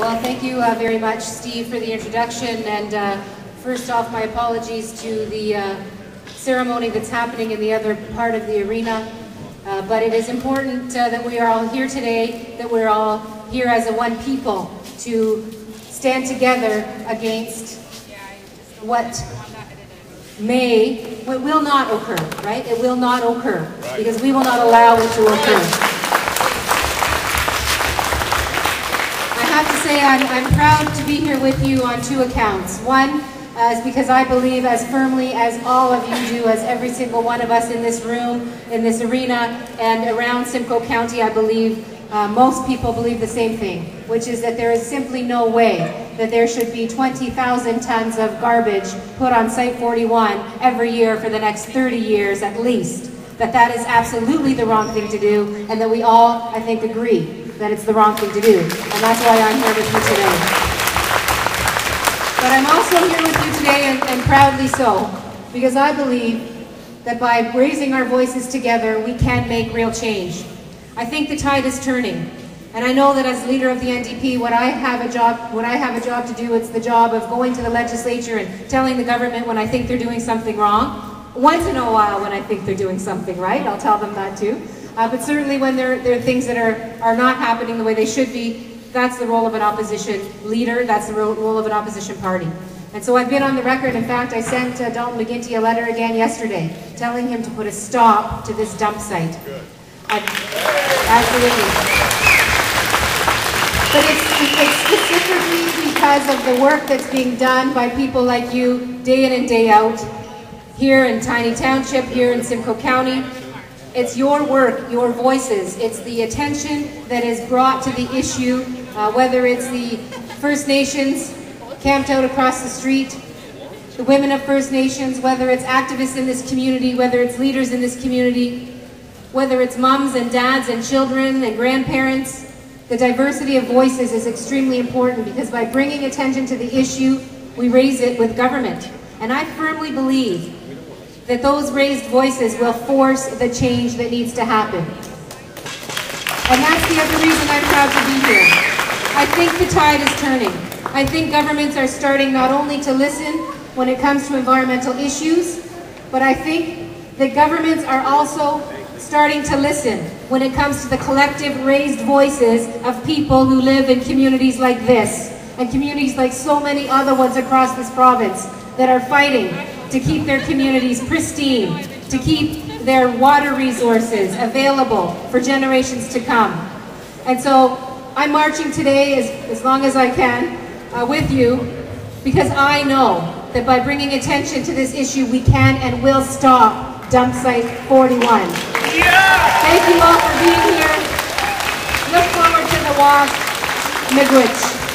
Well, thank you very much, Steve, for the introduction. And first off, my apologies to the ceremony that's happening in the other part of the arena. But it is important that we are all here today, that we're all here as a one people to stand together against what will not occur, right? It will not occur, because we will not allow it to occur. I have to say I'm proud to be here with you on two accounts. One is because I believe as firmly as all of you do, as every single one of us in this room, in this arena, and around Simcoe County, I believe most people believe the same thing, which is that there is simply no way that there should be 20,000 tons of garbage put on Site 41 every year for the next 30 years at least. That is absolutely the wrong thing to do, and that we all, I think, agree that it's the wrong thing to do. And that's why I'm here with you today. But I'm also here with you today, and proudly so, because I believe that by raising our voices together, we can make real change. I think the tide is turning. And I know that as leader of the NDP, when I have a job to do, it's the job of going to the legislature and telling the government when I think they're doing something wrong. Once in a while when I think they're doing something right, I'll tell them that too. But certainly when there are things that are not happening the way they should be, that's the role of an opposition leader, that's the role of an opposition party. And so I've been on the record. In fact, I sent Dalton McGuinty a letter again yesterday telling him to put a stop to this dump site. Absolutely. But it's specifically because of the work that's being done by people like you day in and day out, here in Tiny Township, here in Simcoe County. It's your work, your voices. It's the attention that is brought to the issue, whether it's the First Nations camped out across the street, the women of First Nations, whether it's activists in this community, whether it's leaders in this community, whether it's mums and dads and children and grandparents. The diversity of voices is extremely important, because by bringing attention to the issue, we raise it with government. And I firmly believe that those raised voices will force the change that needs to happen. And that's the other reason I'm proud to be here. I think the tide is turning. I think governments are starting not only to listen when it comes to environmental issues, but I think that governments are also starting to listen when it comes to the collective raised voices of people who live in communities like this, and communities like so many other ones across this province that are fighting to keep their communities pristine, to keep their water resources available for generations to come. And so I'm marching today as long as I can with you, because I know that by bringing attention to this issue, we can and will stop Dump Site 41. Yeah! Thank you all for being here. Look forward to the walk. Miigwech.